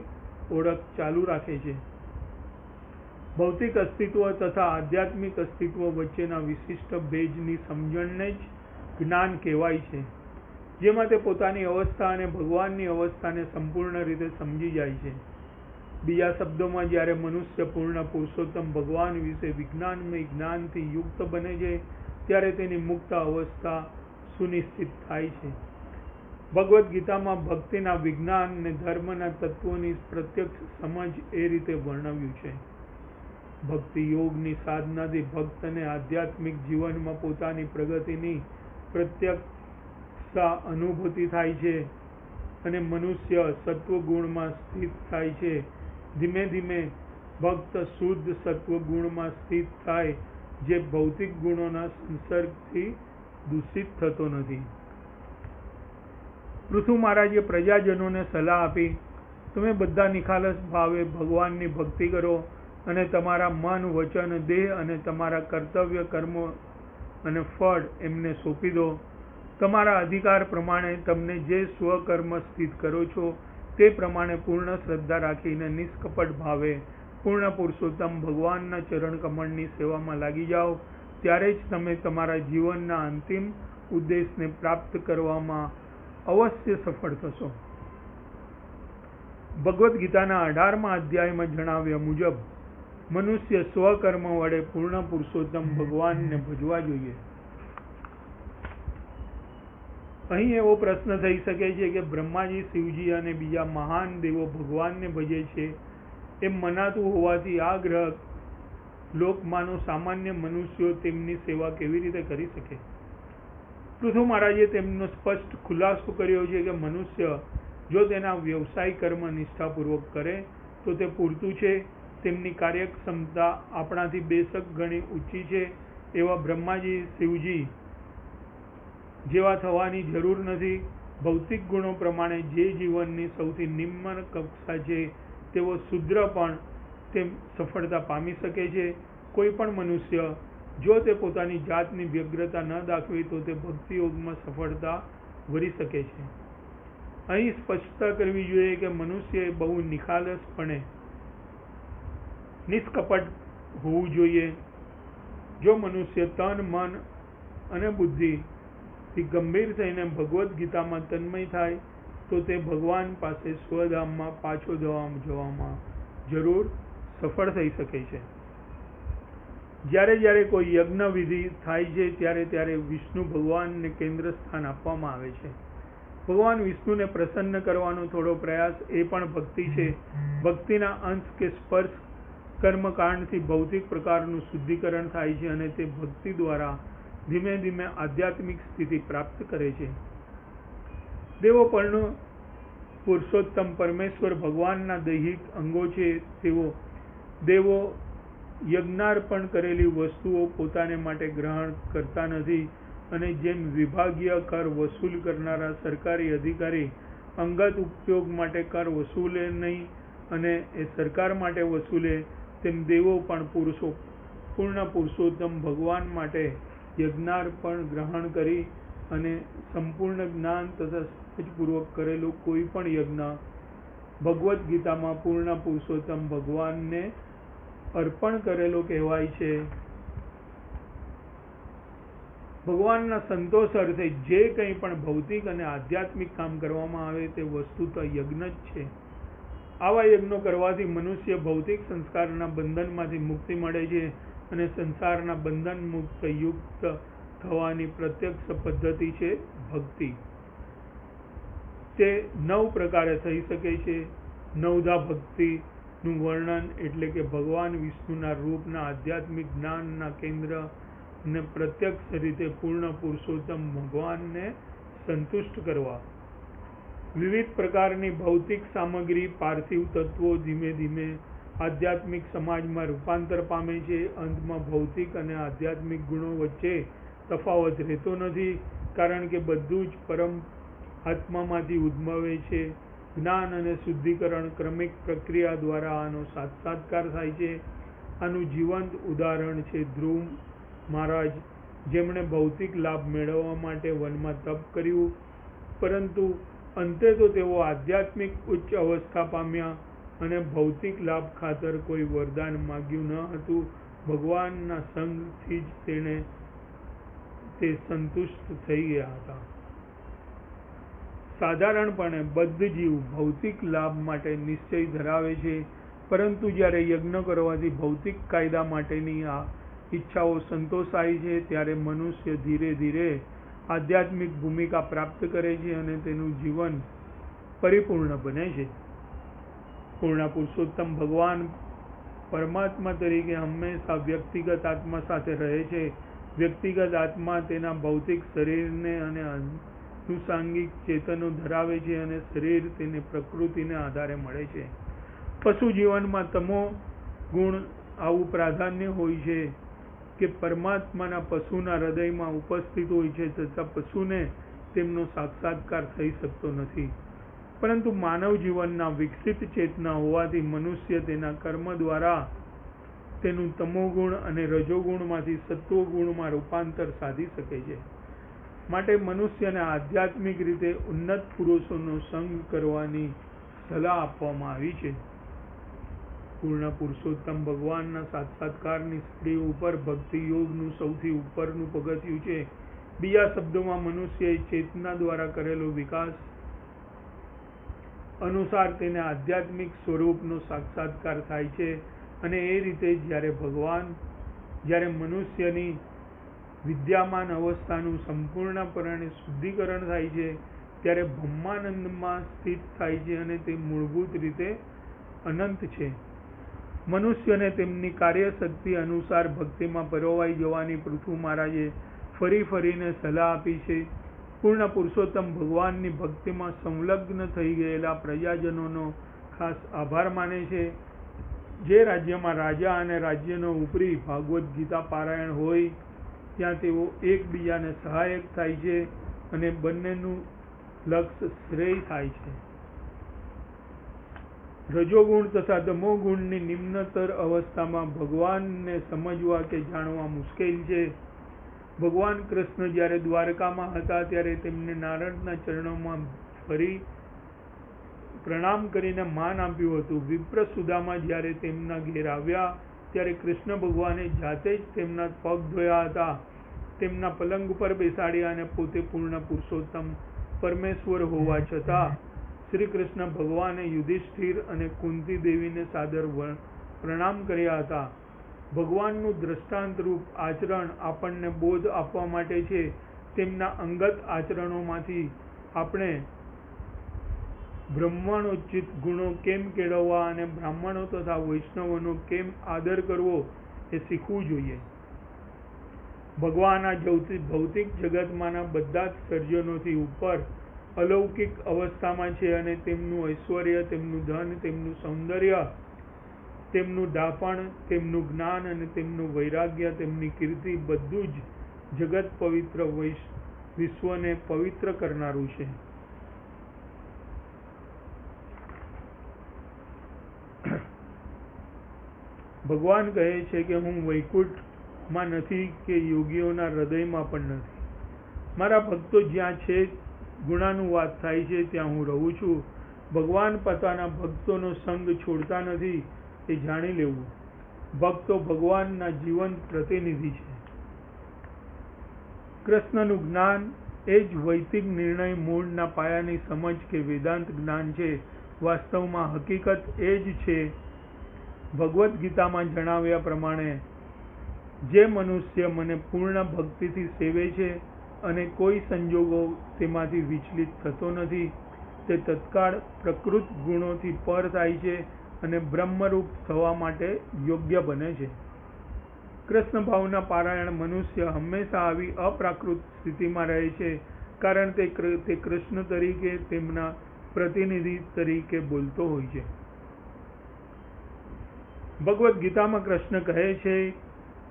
ઓળખ ચાલુ રાખે છે. ભૌતિક અસ્તિત્વ તથા આધ્યાત્મિક અસ્તિત્વ વચ્ચેના વિશિષ્ટ ભેદની સમજણને જ જ્ઞાન કહેવાય છે, જેમાં તે પોતાની અવસ્થા અને ભગવાનની અવસ્થાને સંપૂર્ણ રીતે સમજી જાય છે. બીજા શબ્દોમાં, જ્યારે મનુષ્ય પૂર્ણ પુરુષોત્તમ ભગવાન વિશે વિજ્ઞાનમય જ્ઞાનથી યુક્ત બને છે ત્યારે તેની મુક્ત અવસ્થા સુનિશ્ચિત થાય છે. ભગવદ્ ગીતામાં ભક્તિના વિજ્ઞાન અને ધર્મના તત્વોની પ્રત્યક્ષ સમજ એ રીતે વર્ણવ્યું છે. ભક્તિ યોગની સાધનાથી ભક્તને આધ્યાત્મિક જીવનમાં પોતાની પ્રગતિની પ્રત્યક્ષ અનુભૂતિ થાય છે અને મનુષ્ય સત્વગુણમાં સ્થિત થાય છે. ધીમે ધીમે ભક્ત શુદ્ધ સત્વગુણમાં સ્થિત થાય, જે ભૌતિક ગુણોના સંસર્ગથી દૂષિત થતો નથી. પૃથુ મહારાજે પ્રજાજનોને સલાહ આપી, તમે બધા નિખાલસ ભાવે ભગવાનની ભક્તિ કરો અને તમારા મન, વચન, દેહ અને તમારા કર્તવ્ય, કર્મ અને ફળ એમને સોંપી દો. તમારા અધિકાર પ્રમાણે તમને જે સ્વકર્મ સ્થિત કરો છો તે પ્રમાણે પૂર્ણ શ્રદ્ધા રાખીને નિષ્કપટ ભાવે પૂર્ણ પુરુષોત્તમ ભગવાનના ચરણ કમળની સેવામાં લાગી જાઓ. ત્યારે જ તમે તમારા જીવનના અંતિમ ઉદ્દેશને પ્રાપ્ત કરવામાં અવશ્ય સફળ થશો. ભગવદ્ ગીતાના 18મા અધ્યાયમાં જણાવ્યા મુજબ મનુષ્ય સ્વકર્મ વડે પૂર્ણ પુરુષોત્તમ ભગવાનને ભજવા જોઈએ. અહીં એવો પ્રશ્ન થઈ શકે છે કે બ્રહ્માજી, શિવજી અને બીજા મહાન દેવો ભગવાનને ભજે છે એમ મનાતું હોવાથી આ ગ્રહ લોકમાંનો સામાન્ય મનુષ્યો તેમની સેવા કેવી રીતે કરી શકે? પૃથુ મહારાજે તેમનો સ્પષ્ટ ખુલાસો કર્યો છે કે મનુષ્ય જો તેના વ્યવસાય કર્મ નિષ્ઠાપૂર્વક કરે તો તે પૂરતું છે. તેમની કાર્યક્ષમતા આપણાથી બેશક ઘણી ઊંચી છે. એવા બ્રહ્માજી, શિવજી જેવા થવાની જરૂર નથી. ભૌતિક ગુણો પ્રમાણે જે જીવનની સૌથી નિમ્ન કક્ષા છે તેવો શુદ્ર પણ તે સફળતા પામી શકે છે. કોઈ પણ મનુષ્ય જો તે પોતાની જાતની વ્યગ્રતા ન દાખવે તો તે ભક્તિ યોગમાં સફળતા વરી શકે છે. અહીં સ્પષ્ટતા કરવી જોઈએ કે મનુષ્યએ બહુ નિખાલસપણે નિષ્કપટ હોવું જોઈએ. જો મનુષ્ય તન, મન અને બુદ્ધિથી ગંભીર થઈને ભગવદ્ ગીતામાં તન્મય થાય તો તે ભગવાન પાસે સ્વધામમાં પાછો જવામાં જરૂર સફળ થઈ શકે છે. જ્યારે કોઈ યજ્ઞ વિધિ થાય છે ત્યારે વિષ્ણુ ભગવાનને કેન્દ્ર સ્થાન આપવામાં આવે છે. ભગવાન વિષ્ણુને પ્રસન્ન કરવાનો થોડો પ્રયાસ એ પણ ભક્તિ છે. ભક્તિના અંશ કે સ્પર્શ કર્મકાંડથી ભૌતિક પ્રકારનું શુદ્ધિકરણ થાય છે અને તે ભક્તિ દ્વારા ધીમે ધીમે આધ્યાત્મિક સ્થિતિ પ્રાપ્ત કરે છે. દેવો પણ પુરુષોત્તમ પરમેશ્વર ભગવાનના દૈહિક અંગો છે. તેઓ દેવો યજ્ઞાર્પણ કરેલી વસ્તુઓ પોતાને માટે ગ્રહણ કરતા નથી અને જેમ વિભાગીય કર વસૂલ કરનારા સરકારી અધિકારી અંગત ઉપયોગ માટે કર વસૂલે નહીં અને એ સરકાર માટે વસૂલે, તેમ દેવો પણ પૂર્ણ પુરુષોત્તમ ભગવાન માટે યજ્ઞાર્પણ ગ્રહણ કરી અને સંપૂર્ણ જ્ઞાન તથા સહજપૂર્વક કરેલો કોઈ પણ યજ્ઞ ભગવદ્ ગીતામાં પૂર્ણ પુરુષોત્તમ ભગવાનને અર્પણ કરેલો કહેવાય છે. ભગવાનના સંતોષ અર્થે જે કંઈ પણ ભૌતિક અને આધ્યાત્મિક કામ કરવામાં આવે તે વસ્તુતઃ યજ્ઞ જ છે. આવા યજ્ઞો કરવાથી મનુષ્ય ભૌતિક સંસ્કારના બંધનમાંથી મુક્તિ મળે છે અને સંસારના બંધન મુક્ત યુક્ત થવાની પ્રત્યક્ષ પદ્ધતિ છે ભક્તિ. તે 9 પ્રકારે થઈ શકે છે. નવધા ભક્તિનું વર્ણન એટલે કે ભગવાન વિષ્ણુના રૂપના આધ્યાત્મિક જ્ઞાનના કેન્દ્ર અને પ્રત્યક્ષ રીતે પૂર્ણ પુરુષોત્તમ ભગવાનને સંતુષ્ટ કરવા. વિવિધ પ્રકારની ભૌતિક સામગ્રી પાર્થિવ તત્વો ધીમે ધીમે આધ્યાત્મિક સમાજમાં રૂપાંતર પામે છે. અંતમાં ભૌતિક અને આધ્યાત્મિક ગુણો વચ્ચે તફાવત રહેતો નથી, કારણ કે બધું જ પરમ આત્મામાંથી ઉદ્ભવે છે. જ્ઞાન અને શુદ્ધિકરણ ક્રમિક પ્રક્રિયા દ્વારા આનો સાક્ષાત્કાર થાય છે. આનું જીવંત ઉદાહરણ છે ધ્રુવ મહારાજ, જેમણે ભૌતિક લાભ મેળવવા માટે વનમાં તપ કર્યું, પરંતુ અંતે તો તેઓ આધ્યાત્મિક ઉચ્ચ અવસ્થા પામ્યા અને ભૌતિક લાભ ખાતર કોઈ વરદાન માગ્યું ન હતું. ભગવાનના સંગથી જ તે સંતુષ્ટ થઈ ગયા હતા. સાધારણપણે બદ્ધ જીવ ભૌતિક લાભ માટે નિશ્ચય ધરાવે છે, પરંતુ જ્યારે યજ્ઞ કરવાથી ભૌતિક કાયદા માટેની આ ઈચ્છાઓ સંતોષાય છે ત્યારે મનુષ્ય ધીરે ધીરે આધ્યાત્મિક ભૂમિકા પ્રાપ્ત કરે છે અને તેનું જીવન પરિપૂર્ણ બને છે. પૂર્ણ પુરુષોત્તમ ભગવાન પરમાત્મા તરીકે હંમેશા વ્યક્તિગત આત્મા સાથે રહે છે. વ્યક્તિગત આત્મા તેના ભૌતિક શરીરને અને અનુસાંગિક ચેતનો ધરાવે છે અને શરીર તેને પ્રકૃતિને આધારે મળે છે. પશુ જીવનમાં તમો ગુણ આવું પ્રાધાન્ય હોય છે કે પરમાત્માના પશુના હૃદયમાં ઉપસ્થિત હોય છે, છતાં પશુને તેમનો સાક્ષાત્કાર થઈ શકતો નથી. પરંતુ માનવ જીવનના વિકસિત ચેતના હોવાથી મનુષ્ય તેના કર્મ દ્વારા તેનું તમોગુણ અને રજોગુણમાંથી સત્વગુણમાં રૂપાંતર સાધી શકે છે. માટે મનુષ્યને આધ્યાત્મિક રીતે ઉન્નત પુરુષોનો સંગ કરવાની સલાહ આપવામાં આવી છે. પૂર્ણ પુરુષોત્તમ ભગવાનના સાક્ષાત્કારની સીડી ઉપર ભક્તિ યોગનું સૌથી ઉપરનું પગથિયું છે. બીજા શબ્દોમાં મનુષ્યએ ચેતના દ્વારા કરેલો વિકાસ અનુસાર તેને આધ્યાત્મિક સ્વરૂપનો સાક્ષાત્કાર થાય છે અને એ રીતે જ્યારે મનુષ્યની વિદ્યામાન અવસ્થાનું સંપૂર્ણપણે શુદ્ધિકરણ થાય છે ત્યારે બ્રહ્માનંદમાં સ્થિત થાય છે અને તે મૂળભૂત રીતે અનંત છે. મનુષ્યને તેમની કાર્યશક્તિ અનુસાર ભક્તિમાં પરોવાઈ જવાની પૃથુ મહારાજે ફરી ફરીને સલાહ આપી છે. પૂર્ણ પુરુષોત્તમ ભગવાનની ભક્તિમાં સંલગ્ન થઈ ગયેલા પ્રજાજનોનો ખાસ આભાર માને છે. જે રાજ્યમાં રાજા અને રાજ્યનો ઉપરી ભાગવદ્ ગીતા પારાયણ હોય ત્યાં તેઓ એકબીજાને સહાયક થાય છે અને બંનેનું લક્ષ્ય શ્રેય થાય છે. રજોગુણ તથા તમોગુણની નિમ્નતર અવસ્થામાં ભગવાનને સમજવા કે જાણવા મુશ્કેલ છે. ભગવાન કૃષ્ણ જ્યારે દ્વારકામાં હતા ત્યારે તેમને નારદના ચરણોમાં ફરી પ્રણામ કરીને માન આપ્યું હતું. વિપ્ર સુદામા જ્યારે તેમના ઘેર આવ્યા ત્યારે કૃષ્ણ ભગવાને જાતે જ તેમના પગ ધોયા હતા, તેમના પલંગ ઉપર બેસાડ્યા અને પોતે પૂર્ણ પુરુષોત્તમ પરમેશ્વર હોવા છતાં શ્રી કૃષ્ણ ભગવાને યુધિષ્ઠિર અને કુંતી દેવીને સાદર પ્રણામ કર્યા હતા. ભગવાનનું દ્રષ્ટાંત રૂપ આચરણ આપણને બોધ આપવા માટે છે. તેમના અંગત આચરણોમાંથી આપણે બ્રહ્મણોચિત ગુણો કેમ કેળવવા અને બ્રાહ્મણો તથા વૈષ્ણવોનો કેમ આદર કરવો એ શીખવું જોઈએ. ભગવાન આ ભૌતિક જગતમાંના બધા જ સર્જનોથી ઉપર અલૌકિક અવસ્થામાં છે અને તેમનું ઐશ્વર્ય, તેમનું ધન, તેમનું સૌંદર્ય, તેમનું ડાપણ, તેમનું જ્ઞાન અને તેમનું વૈરાગ્ય, તેમની કીર્તિ બધું જ જગત પવિત્ર વિશ્વને પવિત્ર કરનારું છે. ભગવાન કહે છે કે હું વૈકુંઠમાં નથી કે યોગીઓના હૃદયમાં પણ નથી. મારા ભક્તો જ્યાં છે ગુણાનુવાદ થાય છે ત્યાં હું રહું છું. ભગવાન પોતાના ભક્તોનો સંગ છોડતા નથી એ જાણી લેવું. ભક્તો ભગવાનના જીવંત પ્રતિનિધિ છે. કૃષ્ણનું જ્ઞાન એ જ વૈદિક નિર્ણય મૂળના પાયાની સમજ કે વેદાંત જ્ઞાન છે. વાસ્તવમાં હકીકત એ જ છે. ભગવદ્ ગીતામાં જણાવ્યા પ્રમાણે જે મનુષ્ય મને પૂર્ણ ભક્તિથી સેવે છે અને કોઈ સંજોગો તેમાંથી વિચલિત થતો નથી, તે તત્કાળ પ્રકૃત ગુણોથી પર થાય છે અને બ્રહ્મરૂપ થવા માટે યોગ્ય બને છે. કૃષ્ણ ભાવના પારાયણ મનુષ્ય હંમેશા આવી અપ્રાકૃત સ્થિતિમાં રહે છે, કારણ તે કૃષ્ણ તરીકે તેમના પ્રતિનિધિ તરીકે બોલતો હોય છે. ભગવદ્ ગીતામાં કૃષ્ણ કહે છે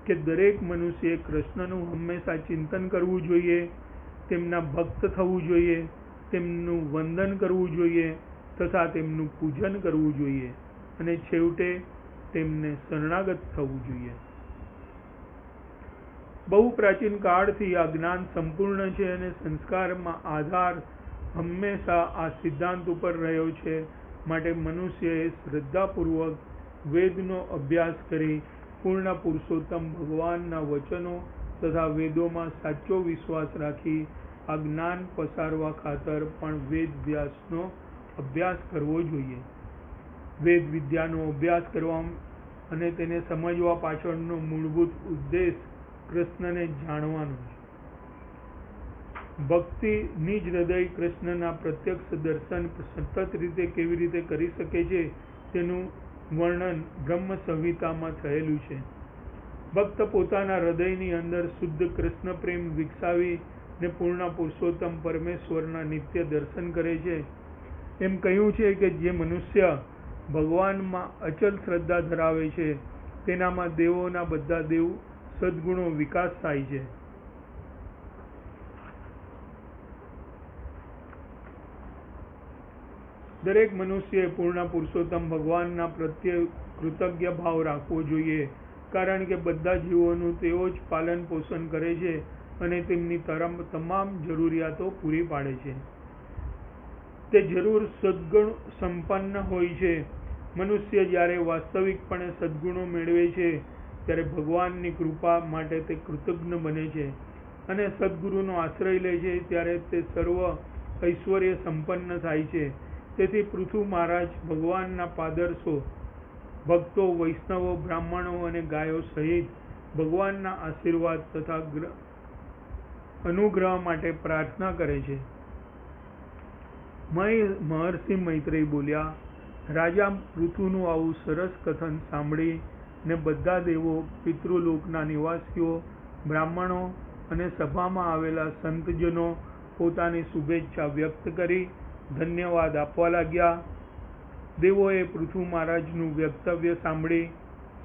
કે દરેક મનુષ્યએ કૃષ્ણનું હંમેશા ચિંતન કરવું જોઈએ, તેમના ભક્ત થવું જોઈએ, તેમનું વંદન કરવું જોઈએ તથા તેમનું પૂજન કરવું જોઈએ અને છેવટે તેમને શરણાગત થવું જોઈએ. બહુ પ્રાચીન કાળથી આ જ્ઞાન સંપૂર્ણ છે અને સંસ્કારમાં આધાર હંમેશા આ સિદ્ધાંત ઉપર રહ્યો છે. માટે મનુષ્યએ શ્રદ્ધાપૂર્વક વેદનો અભ્યાસ કરી પૂર્ણ પુરુષોત્તમ ભગવાનના વચનો તથા વેદોમાં સાચો વિશ્વાસ રાખી આ જ્ઞાન પસારવા ખાતર પણ વેદ વ્યાસનો અભ્યાસ કરવો જોઈએ. વેદ વિદ્યાનો અભ્યાસ કરવા અને તેને સમજવા પાછળનો મૂળભૂત ઉદ્દેશ કૃષ્ણને જાણવાનો છે. ભક્તિ નિજ હૃદય કૃષ્ણના પ્રત્યક્ષ દર્શન સતત રીતે કેવી રીતે કરી શકે છે તેનું વર્ણન બ્રહ્મ સંહિતામાં થયેલું છે. ભક્ત પોતાના હૃદયની અંદર શુદ્ધ કૃષ્ણ પ્રેમ વિકસાવી ને પૂર્ણ પુરુષોત્તમ પરમેશ્વરના નિત્ય દર્શન કરે છે. એમ કહ્યું છે કે જે મનુષ્ય ભગવાનમાં અચલ શ્રદ્ધા ધરાવે છે તેનામાં દેવોના બધા દેવ સદ્ગુણો વિકાસ થાય છે. દરેક મનુષ્યએ પૂર્ણ પુરુષોત્તમ ભગવાનના પ્રત્યે કૃતજ્ઞ ભાવ રાખવો જોઈએ, કારણ કે બધા જીવોનું તેઓ જ પાલન પોષણ કરે છે અને તેમની તમામ જરૂરિયાતો પૂરી પાડે છે. તે જરૂર સદ્ગુણ સંપન્ન હોય છે. મનુષ્ય જ્યારે વાસ્તવિકપણે સદ્ગુણો મેળવે છે ત્યારે ભગવાનની કૃપા માટે તે કૃતજ્ઞ બને છે અને સદ્ગુરુનો આશ્રય લે છે ત્યારે તે સર્વ ઐશ્વર્ય સંપન્ન થાય છે. તેથી પૃથુ મહારાજ ભગવાનના પાદર્શો, ભક્તો, વૈષ્ણવો, બ્રાહ્મણો અને ગાયો સહિત ભગવાનના આશીર્વાદ તથા અનુગ્રહ માટે પ્રાર્થના કરે છે. મહર્ષિ મૈત્રેય બોલ્યા, રાજા પૃથુનું આવું સરસ કથન સાંભળી ને બધા દેવો, પિતૃલોકના નિવાસીઓ, બ્રાહ્મણો અને સભામાં આવેલા સંતજનો પોતાની શુભેચ્છા વ્યક્ત કરી ધન્યવાદ આપવા લાગ્યા. દેવોએ પૃથુ મહારાજનું વક્તવ્ય સાંભળી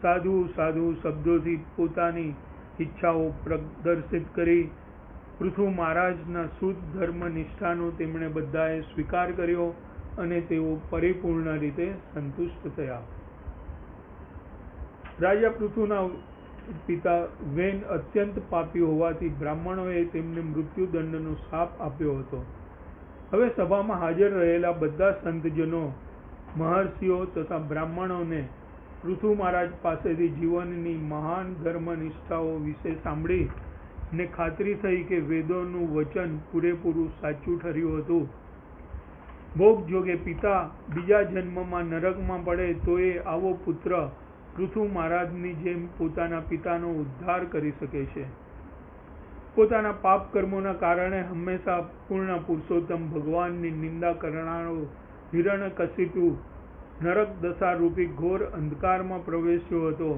સાધુ સાધુ શબ્દોથી પોતાની ઈચ્છાઓ પ્રદર્શિત કરી. પૃથુ મહારાજના શુદ્ધ ધર્મ નિષ્ઠાનો તેમણે બધાએ સ્વીકાર કર્યો અને તેઓ પરિપૂર્ણ રીતે સંતુષ્ટ થયા. રાજા પૃથુના પિતા વેન અત્યંત પાપી હોવાથી બ્રાહ્મણોએ તેમને મૃત્યુદંડનો શાપ આપ્યો હતો. હવે સભામાં હાજર રહેલા બધા સંતજનો, મહર્ષિઓ તથા બ્રાહ્મણોને પૃથુ મહારાજ પાસેથી જીવનની મહાન ધર્મ નિષ્ઠાઓ વિશે સાંભળી ને ખાતરી થઈ કે વેદોનું વચન પૂરેપૂરું સાચું ઠર્યું હતું. ભોગ જોગે પિતા બીજા જન્મમાં નરકમાં પડે તો એ આવો પુત્ર પૃથુ મહારાજની જેમ પોતાના પિતાનો ઉદ્ધાર કરી શકે છે. પોતાના પાપ કર્મોના કારણે હંમેશા પૂર્ણ પુરુષોત્તમ ભગવાનની નિંદા કરનારો હિરણ્યકશિપુ નરક દશા રૂપી ઘોર અંધકારમાં પ્રવેશ્યો હતો,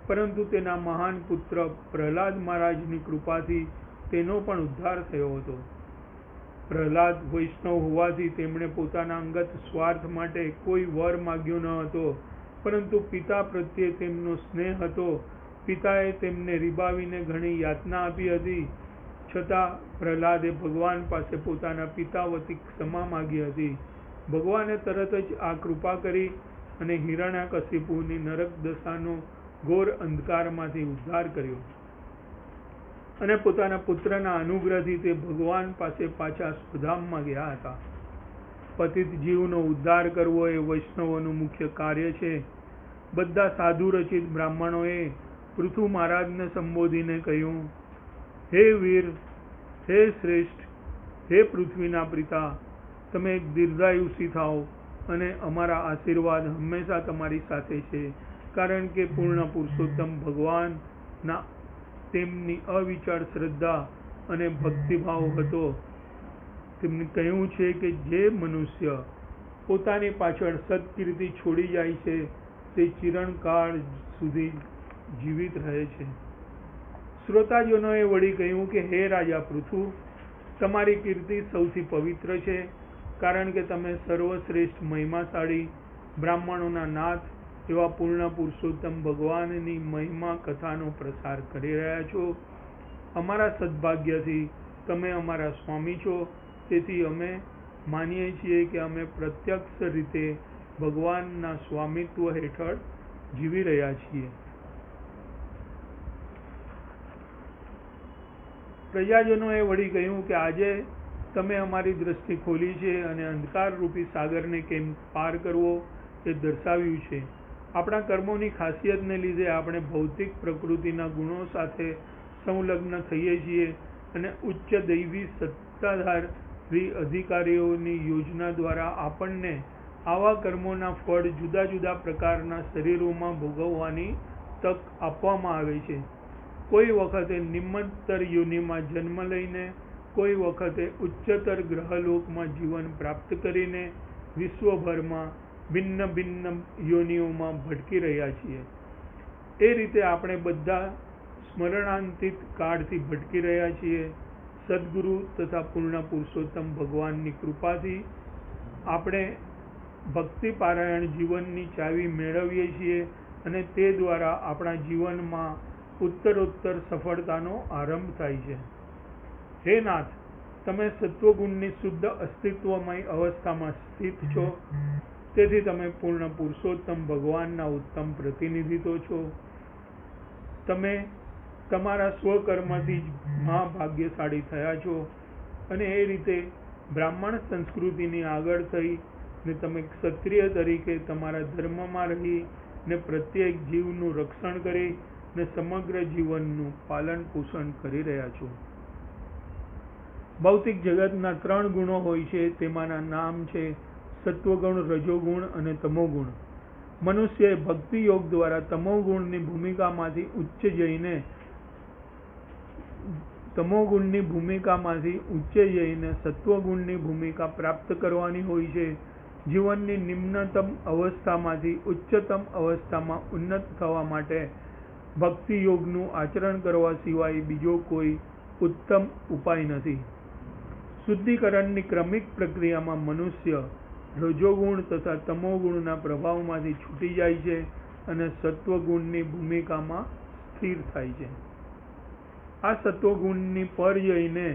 પરંતુ તેના મહાન પુત્ર પ્રહલાદ મહારાજની કૃપાથી તેનો પણ ઉદ્ધાર થયો હતો. પ્રહલાદ વૈષ્ણવ હોવાથી તેમણે પોતાના અંગત સ્વાર્થ માટે કોઈ વર માગ્યો ન હતો, પરંતુ પિતા પ્રત્યે તેમનો સ્નેહ હતો. પિતાએ તેમને રીબાવીને ઘણી યાતના આપી હતી, છતાં પ્રહલાદે ભગવાન પાસે પોતાના પિતા વતી ક્ષમા માગી હતી. ભગવાને તરત જ આ કૃપા કરી અને હિરણ્યકશિપુની નરક દશાનો ઘોર અંધકારમાંથી ઉદ્ધાર કર્યો અને પોતાના પુત્રના અનુગ્રહથી તે ભગવાન પાસે પાછા સ્વધામમાં ગયા હતા. પતિત જીવનો ઉદ્ધાર કરવો એ વૈષ્ણવોનું મુખ્ય કાર્ય છે. બધા સાધુ રચિત બ્રાહ્મણોએ પૃથુ મહારાજને સંબોધીને કહ્યું, હે વીર, હે શ્રેષ્ઠ, હે પૃથ્વીના પિતા, તમે દીર્ઘાયુષી થાઓ અને અમારા આશીર્વાદ હંમેશા તમારી સાથે છે. કારણ કે પૂર્ણ પુરુષોત્તમ ભગવાનના તેમની અવિચળ શ્રદ્ધા અને ભક્તિભાવ હતો. તેમણે કહ્યું છે કે જે મનુષ્ય પોતાની પાછળ સત્કીર્તિ છોડી જાય છે તે ચિરણકાળ સુધી જીવિત રહે છે. શ્રોતાજનોએ વળી કહ્યું કે હે રાજા પૃથુ, તમારી કીર્તિ સૌથી પવિત્ર છે, કારણ કે તમે સર્વશ્રેષ્ઠ મહિમાશાળી બ્રાહ્મણોના નાથ એવા પૂર્ણ પુરુષોત્તમ ભગવાનની મહિમા કથાનો પ્રસાર કરી રહ્યા છો. અમારા સદભાગ્યથી તમે અમારા સ્વામી છો, તેથી અમે માનીએ છીએ કે અમે પ્રત્યક્ષ રીતે ભગવાનના સ્વામિત્વ હેઠળ જીવી રહ્યા છીએ. પ્રજાજનોએ વળી કહ્યું કે આજે તમે અમારી દ્રષ્ટિ ખોલી છે અને અંધકારરૂપી સાગરને કેમ પાર કરવો એ દર્શાવ્યું છે. આપણા કર્મોની ખાસિયતને લીધે આપણે ભૌતિક પ્રકૃતિના ગુણો સાથે સંલગ્ન થઈએ છીએ અને ઉચ્ચ દૈવી સત્તાધારી અધિકારીઓની યોજના દ્વારા આપણને આવા કર્મોના ફળ જુદા જુદા પ્રકારના શરીરોમાં ભોગવવાની તક આપવામાં આવે છે. કોઈ વખતે નિમ્નતર યોનિમાં જન્મ લઈને, કોઈ વખતે ઉચ્ચતર ગ્રહલોકમાં જીવન પ્રાપ્ત કરીને વિશ્વભરમાં ભિન્ન ભિન્ન યોનિઓમાં ભટકી રહ્યા છીએ. એ રીતે આપણે બધા સ્મરણાંતિત કાળથી ભટકી રહ્યા છીએ. સદગુરુ તથા પૂર્ણ પુરુષોત્તમ ભગવાનની કૃપાથી આપણે ભક્તિપારાયણ જીવનની ચાવી મેળવીએ છીએ અને તે દ્વારા આપણા જીવનમાં ઉત્તરોત્તર સફળતાનો આરંભ થાય છે. હે નાથ, તમે સત્વગુણની શુદ્ધ અસ્તિત્વમય અવસ્થામાં સ્થિત છો, તેથી તમે પૂર્ણ પુરુષોત્તમ ભગવાનના ઉત્તમ પ્રતિનિધિત્વ છો. તમે તમારા સ્વકર્મથી જ મહાભાગ્યશાળી થયા છો અને એ રીતે બ્રાહ્મણ સંસ્કૃતિની આગળ થઈ ને તમે ક્ષત્રિય તરીકે તમારા ધર્મમાં રહી ને પ્રત્યેક જીવનું રક્ષણ કરી ને સમગ્ર જીવનનું પાલન પોષણ કરી રહ્યા છો. ભૌતિક જગતના 3 ગુણો હોય છે, તેમાંના નામ છે સત્વગુણ, રજોગુણ અને તમોગુણ. મનુષ્યએ ભક્તિ યોગ દ્વારા તમોગુણની ભૂમિકામાંથી ઉચ્ચે જઈને સત્વગુણની ભૂમિકા પ્રાપ્ત કરવાની હોય છે. જીવનની નિમ્નતમ અવસ્થામાંથી ઉચ્ચતમ અવસ્થામાં ઉન્નત થવા માટે ભક્તિ યોગનું આચરણ કરવા સિવાય બીજો કોઈ ઉત્તમ ઉપાય નથી. શુદ્ધિકરણની ક્રમિક પ્રક્રિયામાં મનુષ્ય રજોગુણ તથા તમોગુણના પ્રભાવમાંથી છૂટી જાય છે અને સત્વગુણની ભૂમિકામાં સ્થિર થાય છે. આ સત્વગુણની પર જઈને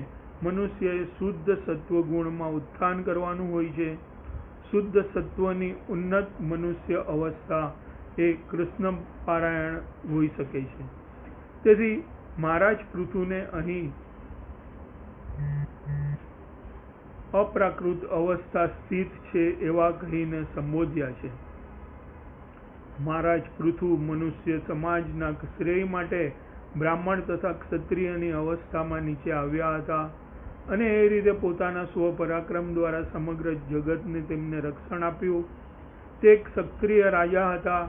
મનુષ્યએ શુદ્ધ સત્વગુણમાં ઉત્થાન કરવાનું હોય છે. શુદ્ધ સત્વની ઉન્નત મનુષ્ય અવસ્થા એ કૃષ્ણ પારાયણ હોઈ શકે છે. તેથી મહારાજ પૃથુને અહીં અપ્રાકૃત અવસ્થા સ્થિત છે એવા કહીને સંબોધ્યા છે. મહારાજ પૃથુ મનુષ્ય સમાજના શ્રેય માટે બ્રાહ્મણ તથા ક્ષત્રિયની અવસ્થામાં નીચે આવ્યા હતા અને એ રીતે પોતાના સ્વપરાક્રમ દ્વારા સમગ્ર જગતને તેમને રક્ષણ આપ્યું. તે એક ક્ષત્રિય રાજા હતા,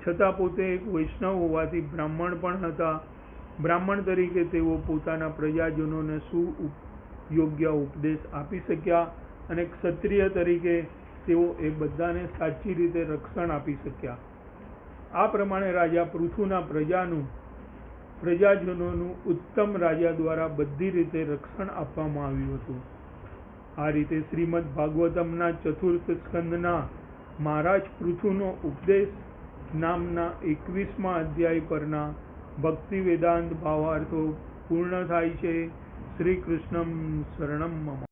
છતાં પોતે એક વૈષ્ણવ હોવાથી બ્રાહ્મણ પણ હતા. બ્રાહ્મણ તરીકે તેઓ પોતાના પ્રજાજનોને સુયોગ્ય ઉપદેશ આપી શક્યા અને ક્ષત્રિય તરીકે તેઓ એ બધાને સાચી રીતે રક્ષણ આપી શક્યા. આ પ્રમાણે રાજા પૃથુના પ્રજાજનોનું ઉત્તમ રાજા દ્વારા બધી રીતે રક્ષણ આપવામાં આવ્યું હતું. આ રીતે શ્રીમદ ભાગવતમના 4th સ્કંદના મહારાજ પૃથુનો ઉપદેશ નામના 21મા અધ્યાય પરના ભક્તિ વેદાંત ભાવાર્થો પૂર્ણ થાય છે. શ્રી કૃષ્ણમ શરણમ મમ.